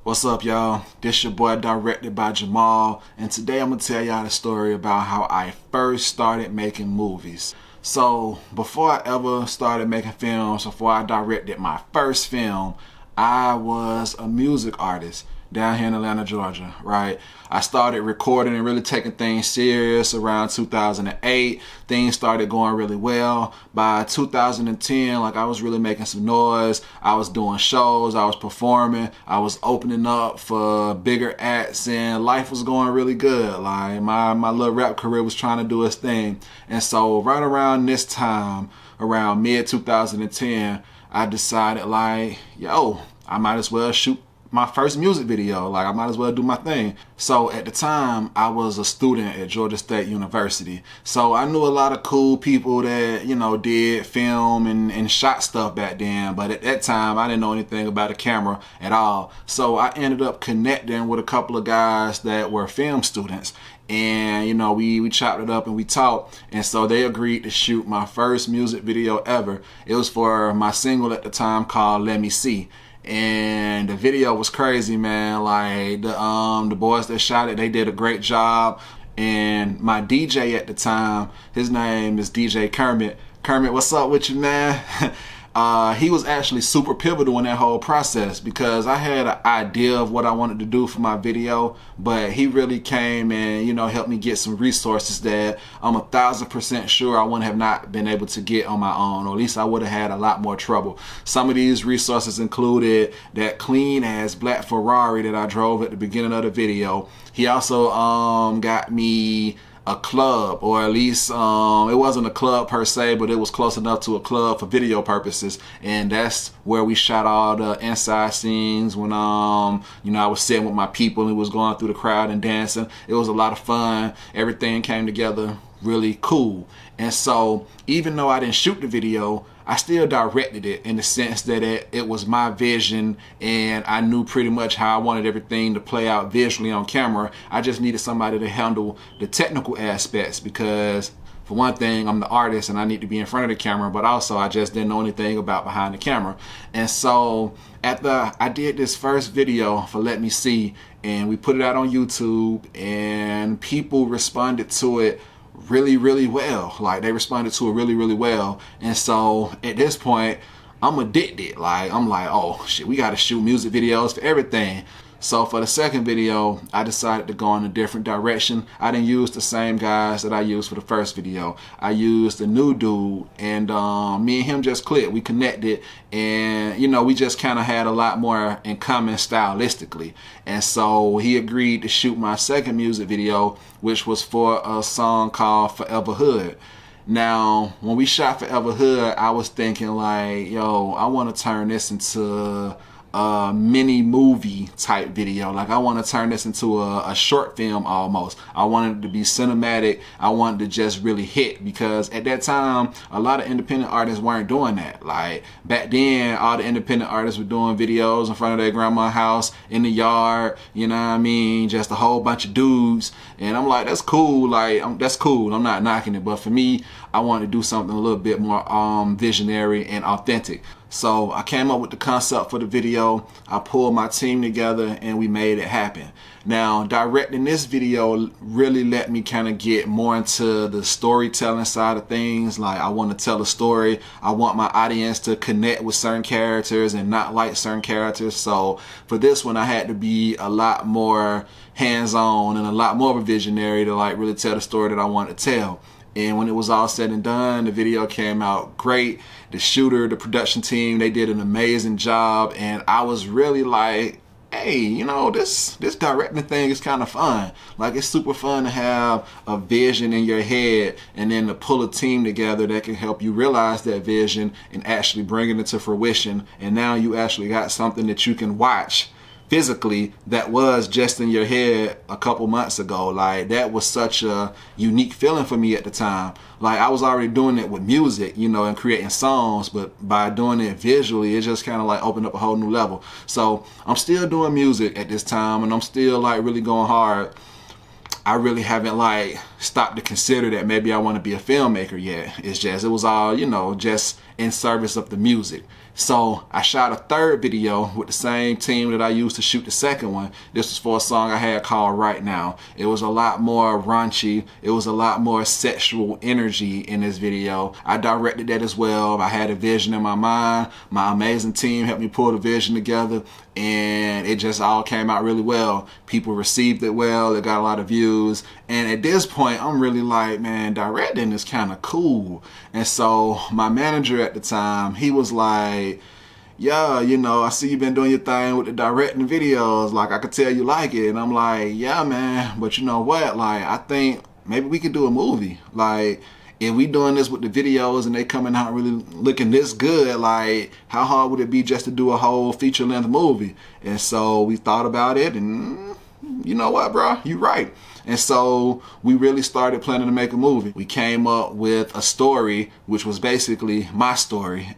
What's up, y'all? This your boy, directed by Jamal, and today I'm gonna tell y'all the story about how I first started making movies. So before I ever started making films, before I directed my first film, I was a music artist down here in Atlanta, Georgia, right? I started recording and really taking things serious around 2008. Things started going really well. By 2010, like, I was really making some noise. I was doing shows, I was performing, I was opening up for bigger acts, and life was going really good. Like, my little rap career was trying to do its thing. And so right around this time, around mid 2010, I decided, like, yo, I might as well shoot my first music video. Like, I might as well do my thing. So at the time, I was a student at Georgia State University. So I knew a lot of cool people that, you know, did film and shot stuff back then. But at that time, I didn't know anything about a camera at all. So I ended up connecting with a couple of guys that were film students. And, you know, we chopped it up and we talked. And so they agreed to shoot my first music video ever. It was for my single at the time called Let Me See. And the video was crazy, man. Like, the boys that shot it, they did a great job. And my DJ at the time, his name is DJ Kermit. Kermit, what's up with you, man? He was actually super pivotal in that whole process, because I had an idea of what I wanted to do for my video, but he really came and, you know, helped me get some resources that I'm 1000% sure I wouldn't have not been able to get on my own, or at least I would have had a lot more trouble. Some of these resources included that clean ass black Ferrari that I drove at the beginning of the video. He also got me a club, or at least it wasn't a club per se, but it was close enough to a club for video purposes. And that's where we shot all the inside scenes when you know, I was sitting with my people and was going through the crowd and dancing. It was a lot of fun. Everything came together really cool. And so even though I didn't shoot the video, I still directed it, in the sense that it was my vision, and I knew pretty much how I wanted everything to play out visually on camera. I just needed somebody to handle the technical aspects, because for one thing, I'm the artist and I need to be in front of the camera, but also I just didn't know anything about behind the camera. And so after I did this first video for Let Me See, and we put it out on YouTube, and people responded to it really well. Like, they responded to it really well. And so at this point, I'm addicted. Like, I'm like, oh shit, we gotta shoot music videos for everything. So for the second video, I decided to go in a different direction. I didn't use the same guys that I used for the first video. I used a new dude, and me and him just clicked. We connected, and, you know, we just kind of had a lot more in common stylistically. And so he agreed to shoot my second music video, which was for a song called Forever Hood. Now, when we shot Forever Hood, I was thinking, like, yo, I want to turn this into a mini movie type video. Like, I want to turn this into a short film almost. I wanted it to be cinematic. I wanted to just really hit, because at that time, a lot of independent artists weren't doing that. Like, back then, all the independent artists were doing videos in front of their grandma's house, in the yard, you know what I mean? Just a whole bunch of dudes. And I'm like, that's cool. Like, that's cool. I'm not knocking it. But for me, I wanted to do something a little bit more visionary and authentic. So I came up with the concept for the video. I pulled my team together and we made it happen. Now, directing this video really let me kind of get more into the storytelling side of things. Like, I want to tell a story. I want my audience to connect with certain characters and not like certain characters. So for this one, I had to be a lot more hands-on and a lot more of a visionary to, like, really tell the story that I want to tell. And when it was all said and done, the video came out great. The shooter, the production team, they did an amazing job. And I was really like, hey, you know, this directing thing is kind of fun. Like, it's super fun to have a vision in your head and then to pull a team together that can help you realize that vision and actually bring it into fruition. And now you actually got something that you can watch physically that was just in your head a couple months ago. Like, that was such a unique feeling for me at the time. Like, I was already doing it with music, you know, and creating songs, but by doing it visually, it just kind of like opened up a whole new level. So I'm still doing music at this time, and I'm still, like, really going hard. I really haven't, like, stopped to consider that maybe I want to be a filmmaker yet. It's just, it was all, you know, just in service of the music. So I shot a third video with the same team that I used to shoot the second one. This was for a song I had called Right Now. It was a lot more raunchy. It was a lot more sexual energy in this video. I directed that as well. I had a vision in my mind. My amazing team helped me pull the vision together, and it just all came out really well. People received it well. It got a lot of views. And at this point, I'm really like, man, directing is kind of cool. And so my manager at the time, he was like, yeah, you know, I see you've been doing your thing with the directing videos. Like, I could tell you like it. And I'm like, yeah, man. But you know what? Like, I think maybe we could do a movie. Like, if we doing this with the videos and they coming out really looking this good, like, how hard would it be just to do a whole feature-length movie? And so we thought about it, and you know what, bro? You're right. And so we really started planning to make a movie. We came up with a story, which was basically my story.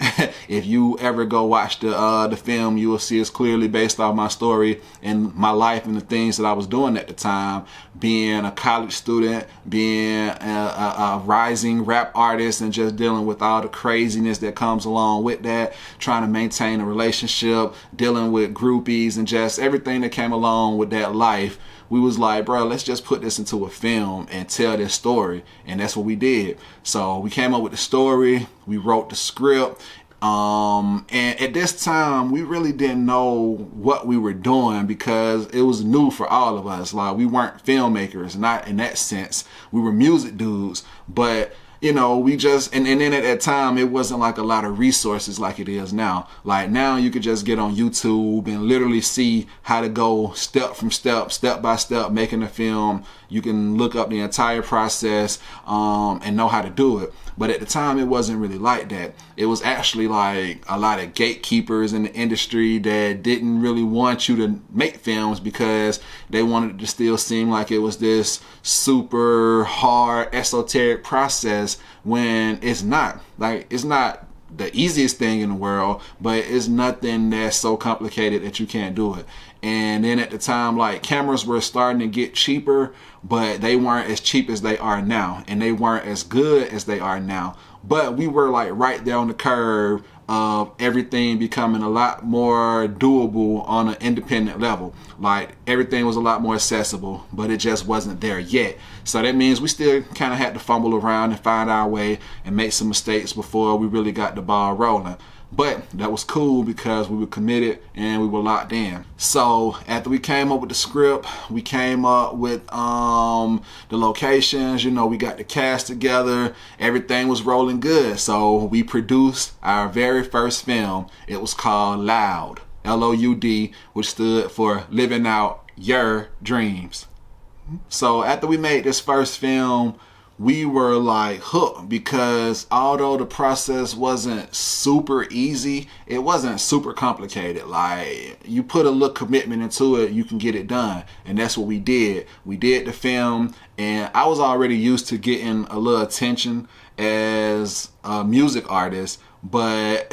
If you ever go watch the film, you will see it's clearly based off my story and my life and the things that I was doing at the time. Being a college student, being a rising rap artist, and just dealing with all the craziness that comes along with that. Trying to maintain a relationship, dealing with groupies, and just everything that came along with that life. We was like, bro, let's just put this into a film and tell this story. And that's what we did. So we came up with the story. We wrote the script. And at this time, we really didn't know what we were doing because it was new for all of us. Like, we weren't filmmakers, not in that sense. We were music dudes, but you know, we just, and then at that time, it wasn't like a lot of resources like it is now. Like now you could just get on YouTube and literally see how to go step by step, making a film. You can look up the entire process and know how to do it. But at the time, it wasn't really like that. It was actually like a lot of gatekeepers in the industry that didn't really want you to make films because they wanted it to still seem like it was this super hard, esoteric process when it's not. Like, it's not the easiest thing in the world, but it's nothing that's so complicated that you can't do it. And then at the time, like, cameras were starting to get cheaper, but they weren't as cheap as they are now, and they weren't as good as they are now. But we were like right there on the curve of everything becoming a lot more doable on an independent level. Like, everything was a lot more accessible, but it just wasn't there yet. So that means we still kind of had to fumble around and find our way and make some mistakes before we really got the ball rolling. But that was cool because we were committed and we were locked in. So after we came up with the script, we came up with the locations, you know, we got the cast together, everything was rolling good. So we produced our very first film. It was called Loud, L-O-U-D, which stood for Living Out Your Dreams. So after we made this first film, we were like hooked because although the process wasn't super easy, it wasn't super complicated. Like, you put a little commitment into it, you can get it done. And that's what we did. We did the film, and I was already used to getting a little attention as a music artist. But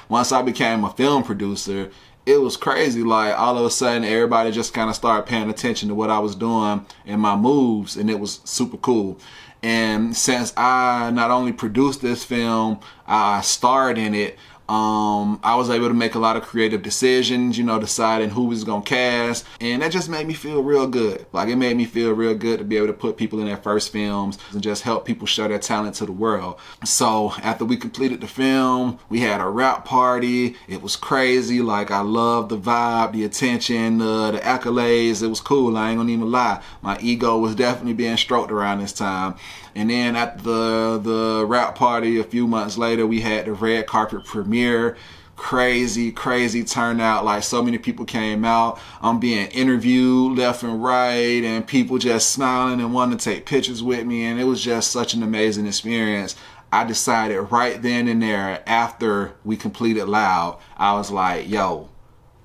once I became a film producer, it was crazy. Like, all of a sudden, everybody just kind of started paying attention to what I was doing and my moves, and it was super cool. And since I not only produced this film, I starred in it, I was able to make a lot of creative decisions, you know, deciding who was going to cast. And that just made me feel real good. Like, it made me feel real good to be able to put people in their first films and just help people show their talent to the world. So after we completed the film, we had a rap party. It was crazy. Like, I loved the vibe, the attention, the accolades. It was cool. I ain't gonna even lie. My ego was definitely being stroked around this time. And then at the rap party a few months later, we had the red carpet premiere. Crazy turnout. Like, so many people came out. I'm being interviewed left and right, and people just smiling and wanting to take pictures with me. And it was just such an amazing experience. I decided right then and there, after we completed Loud, I was like, yo,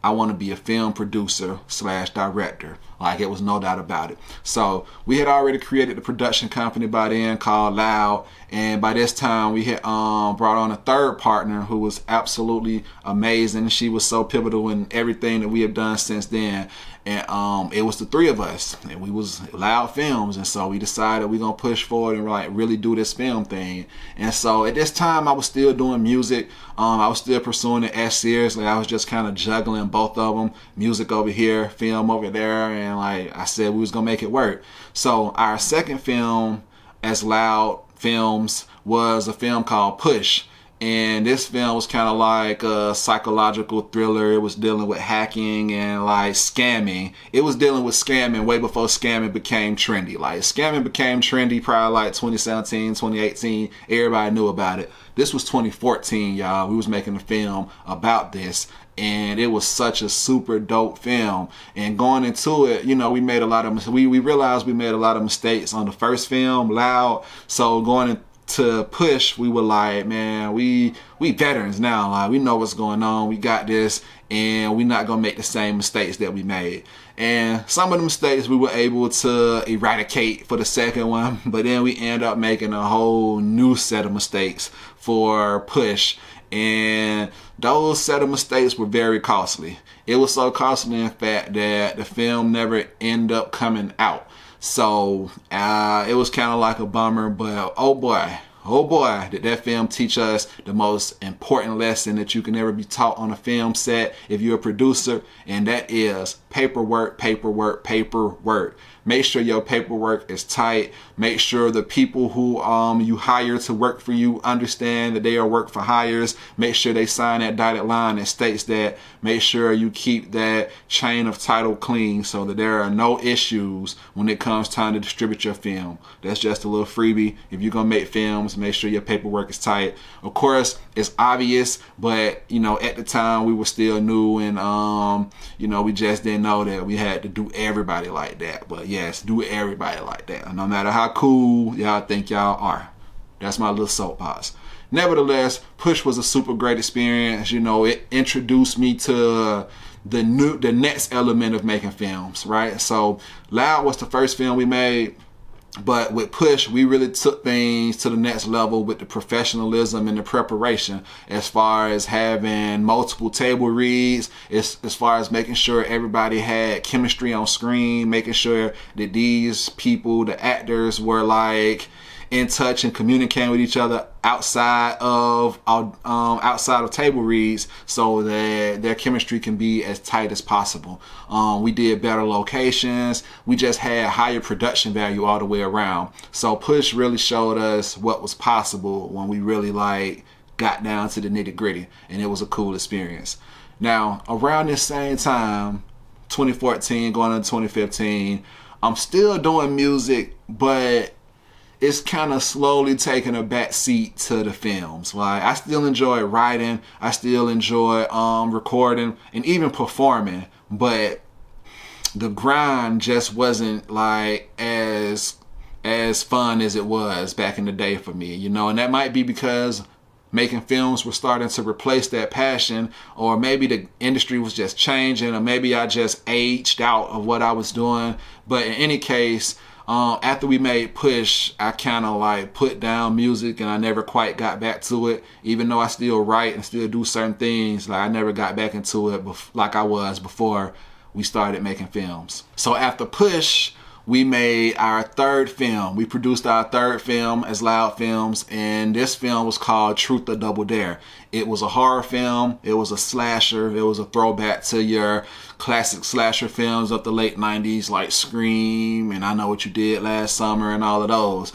I want to be a film producer / director. Like, it was no doubt about it. So we had already created the production company by then called Loud, and by this time we had brought on a third partner who was absolutely amazing. She was so pivotal in everything that we have done since then. And it was the three of us, and we was Loud Films, and so we decided we're gonna push forward and like really do this film thing. And so at this time I was still doing music. I was still pursuing it as seriously. I was just kind of juggling both of them, music over here, film over there, and like I said, we was gonna make it work. So our second film as Loud Films was a film called Push. And this film was kind of like a psychological thriller. It was dealing with hacking and like scamming. It was dealing with scamming way before scamming became trendy. Like, scamming became trendy probably like 2017, 2018. Everybody knew about it. This was 2014, y'all. We was making a film about this, and it was such a super dope film. And going into it, you know, we made a lot of we realized we made a lot of mistakes on the first film, Loud. So going to Push, we were like, man, we veterans now. Like, we know what's going on. We got this, and we're not gonna make the same mistakes that we made. And some of the mistakes we were able to eradicate for the second one, but then we end up making a whole new set of mistakes for Push. And those set of mistakes were very costly. It was so costly, in fact, that the film never ended up coming out. So it was kind of like a bummer, but oh boy, did that film teach us the most important lesson that you can ever be taught on a film set if you're a producer, and that is paperwork, paperwork, paperwork. Make sure your paperwork is tight. Make sure the people who you hire to work for you understand that they are work for hires. Make sure they sign that dotted line that states that. Make sure you keep that chain of title clean so that there are no issues when it comes time to distribute your film. That's just a little freebie. If you're gonna make films, make sure your paperwork is tight. Of course, it's obvious, but you know, at the time we were still new, and you know, we just didn't know that we had to do everybody like that. But yes, do everybody like that, no matter how cool y'all think y'all are. That's my little soapbox. Nevertheless, Push was a super great experience. You know, it introduced me to the next element of making films, right? So Loud was the first film we made, but with Push, we really took things to the next level with the professionalism and the preparation, as far as having multiple table reads, as far as making sure everybody had chemistry on screen, making sure that these people, the actors, were like in touch and communicating with each other outside of table reads, so that their chemistry can be as tight as possible. We did better locations. We just had higher production value all the way around. So Push really showed us what was possible when we really like got down to the nitty gritty, and it was a cool experience. Now, around this same time, 2014 going into 2015, I'm still doing music, but it's kind of slowly taking a back seat to the films. Like, I still enjoy writing, I still enjoy recording and even performing, but the grind just wasn't like as fun as it was back in the day for me, you know. And that might be because making films were starting to replace that passion, or maybe the industry was just changing, or maybe I just aged out of what I was doing. But in any case, after we made Push, I kind of like put down music, and I never quite got back to it. Even though I still write and still do certain things, like I never got back into it like I was before we started making films. So after Push, we made our third film. We produced our third film as Loud Films, and this film was called Truth or Double Dare. It was a horror film. It was a slasher. It was a throwback to your classic slasher films of the late 90s, like Scream and I Know What You Did Last Summer and all of those.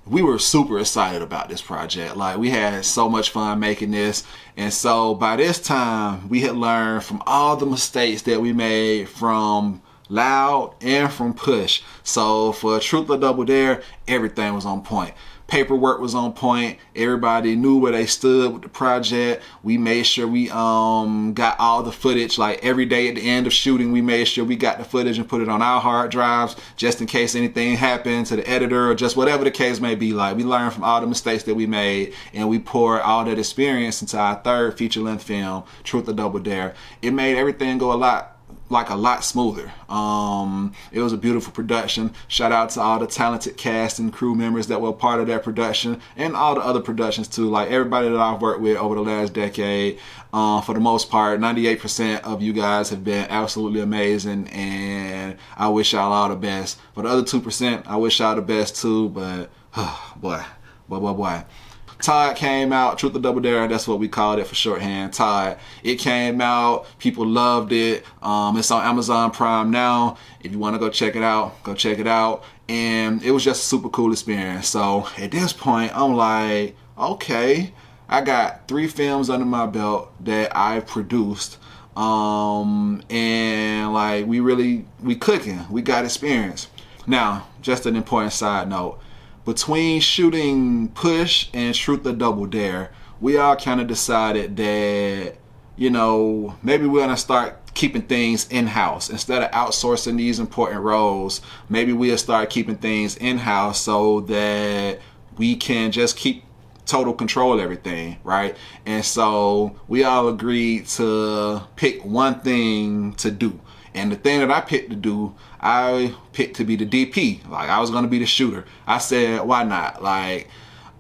We were super excited about this project. Like, we had so much fun making this. And so by this time, we had learned from all the mistakes that we made from Loud and from Push. So for Truth or Double Dare, everything was on point. Paperwork was on point. Everybody knew where they stood with the project. We made sure we got all the footage. Like every day at the end of shooting, we made sure we got the footage and put it on our hard drives just in case anything happened to the editor or just whatever the case may be. Like we learned from all the mistakes that we made, and we poured all that experience into our third feature-length film, Truth or Double Dare. It made everything go a lot smoother. It was a beautiful production. Shout out to all the talented cast and crew members that were part of that production, and all the other productions too. Like everybody that I've worked with over the last decade, for the most part, 98% of you guys have been absolutely amazing, and I wish y'all all the best. For the other 2%, I wish y'all the best too, but boy. Todd came out, Truth or Double Dare, that's what we called it for shorthand, Todd. It came out, people loved it. It's on Amazon Prime now. If you want to go check it out, go check it out. And it was just a super cool experience. So at this point, I'm like, okay, I got 3 films under my belt that I produced. And like we cooking, we got experience. Now, just an important side note. Between shooting Push and Truth or Double Dare, we all kind of decided that, you know, maybe we're gonna start keeping things in-house. Instead of outsourcing these important roles, maybe we'll start keeping things in-house so that we can just keep total control of everything, right? And so we all agreed to pick one thing to do. And the thing that I picked to do, I picked to be the DP. Like, I was going to be the shooter. I said, why not? Like,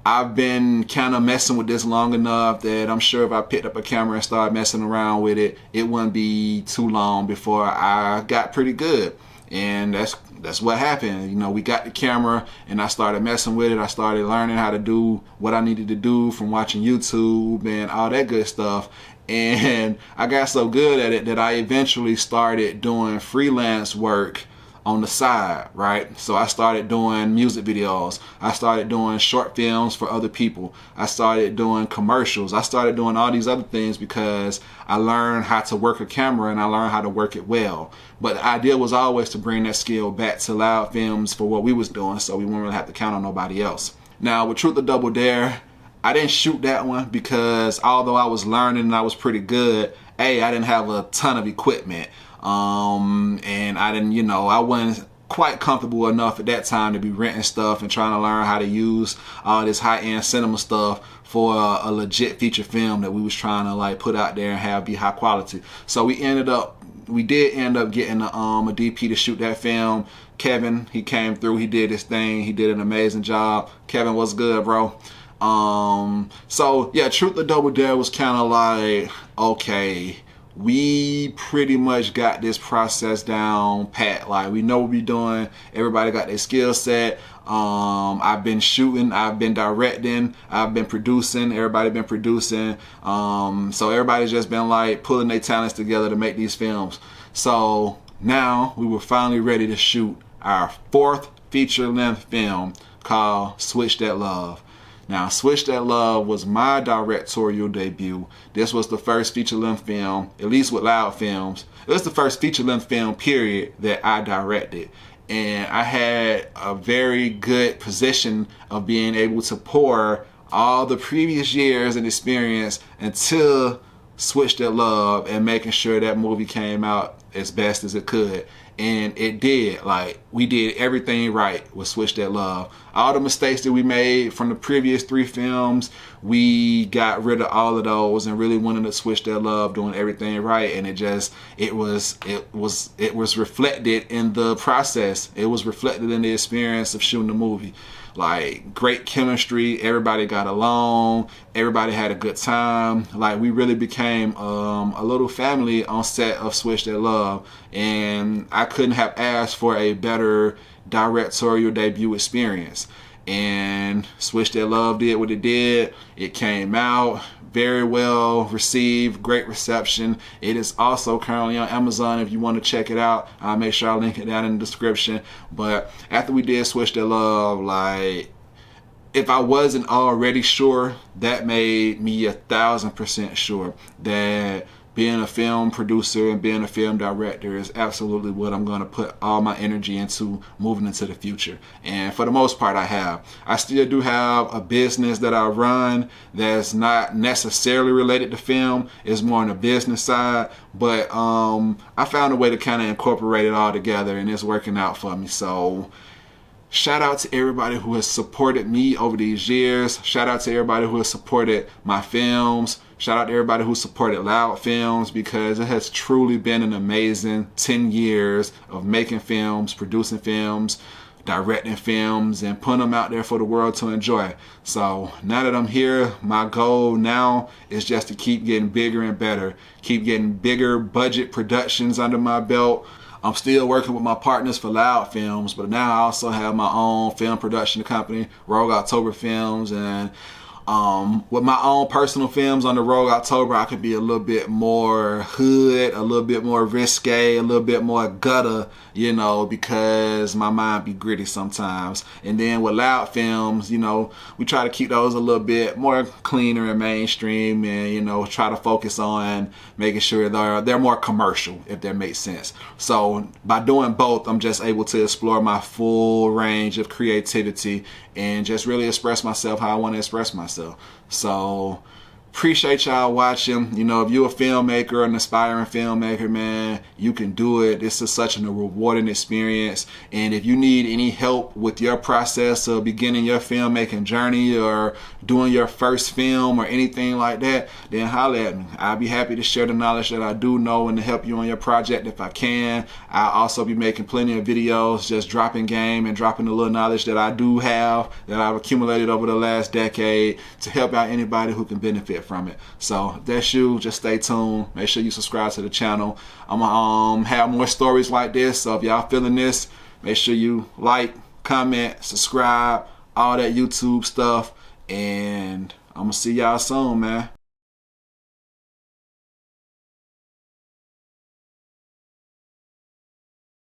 I've been kind of messing with this long enough that I'm sure if I picked up a camera and started messing around with it, it wouldn't be too long before I got pretty good. And that's what happened. You know, we got the camera and I started messing with it. I started learning how to do what I needed to do from watching YouTube and all that good stuff. And I got so good at it that I eventually started doing freelance work on the side, right? So I started doing music videos. I started doing short films for other people. I started doing commercials. I started doing all these other things because I learned how to work a camera and I learned how to work it well. But the idea was always to bring that skill back to Loud Films for what we was doing, so we wouldn't really have to count on nobody else. Now with Truth or Double Dare, I didn't shoot that one because although I was learning and I was pretty good, I didn't have a ton of equipment. And I didn't, you know, I wasn't quite comfortable enough at that time to be renting stuff and trying to learn how to use all this high-end cinema stuff for a legit feature film that we was trying to like put out there and have be high quality. So we did end up getting a DP to shoot that film. Kevin, he came through, he did his thing, he did an amazing job. Kevin, what's good, bro? So yeah, Truth or Double Dare was kind of like, okay, we pretty much got this process down pat. Like, we know what we're doing. Everybody got their skill set. I've been shooting, I've been directing, I've been producing, everybody been producing. So everybody's just been like pulling their talents together to make these films. So now we were finally ready to shoot our 4th feature-length film called Switch That Love. Now, Switch That Love was my directorial debut. This was the first feature-length film, at least with Loud Films. It was the first feature-length film, period, that I directed. And I had a very good position of being able to pour all the previous years and experience into Switch That Love and making sure that movie came out as best as it could. And it did. Like, we did everything right with Switch That Love. All the mistakes that we made from the previous 3 films, we got rid of all of those and really wanted to Switch That Love, doing everything right. And it was reflected in the process. It was reflected in the experience of shooting the movie. Like, great chemistry, everybody got along, everybody had a good time. Like, we really became a little family on set of Switch That Love, and I couldn't have asked for a better directorial debut experience. And Switch That Love did what it did. It came out very well received, great reception. It is also currently on Amazon if you want to check it out. I'll make sure I link it down in the description. But after we did Switch That Love, like, if I wasn't already sure, that made me 1,000% sure that being a film producer and being a film director is absolutely what I'm going to put all my energy into moving into the future. And for the most part, I still do have a business that I run that's not necessarily related to film. It's more on the business side, but I found a way to kind of incorporate it all together, and it's working out for me. So shout out to everybody who has supported me over these years. Shout out to everybody who has supported my films. Shout out to everybody who supported Loud Films, because it has truly been an amazing 10 years of making films, producing films, directing films, and putting them out there for the world to enjoy. So now that I'm here, my goal now is just to keep getting bigger and better, keep getting bigger budget productions under my belt. I'm still working with my partners for Loud Films, but now I also have my own film production company, Rogue October Films, and with my own personal films under Rogue October, I could be a little bit more hood, a little bit more risque, a little bit more gutter, you know, because my mind be gritty sometimes. And then with Loud Films, you know, we try to keep those a little bit more cleaner and mainstream, and, you know, try to focus on making sure they're more commercial, if that makes sense. So by doing both, I'm just able to explore my full range of creativity and just really express myself how I want to express myself. So appreciate y'all watching. You know, if you're a filmmaker, an aspiring filmmaker, man, you can do it. This is such a rewarding experience. And if you need any help with your process of beginning your filmmaking journey or doing your first film or anything like that, then holler at me. I'll be happy to share the knowledge that I do know and to help you on your project if I can. I'll also be making plenty of videos, just dropping game and dropping the little knowledge that I do have, that I've accumulated over the last decade, to help out anybody who can benefit from it. So if that's you, just stay tuned. Make sure you subscribe to the channel. I'm gonna have more stories like this, so if y'all feeling this, make sure you like, comment, subscribe, all that YouTube stuff, and I'm gonna see y'all soon, man.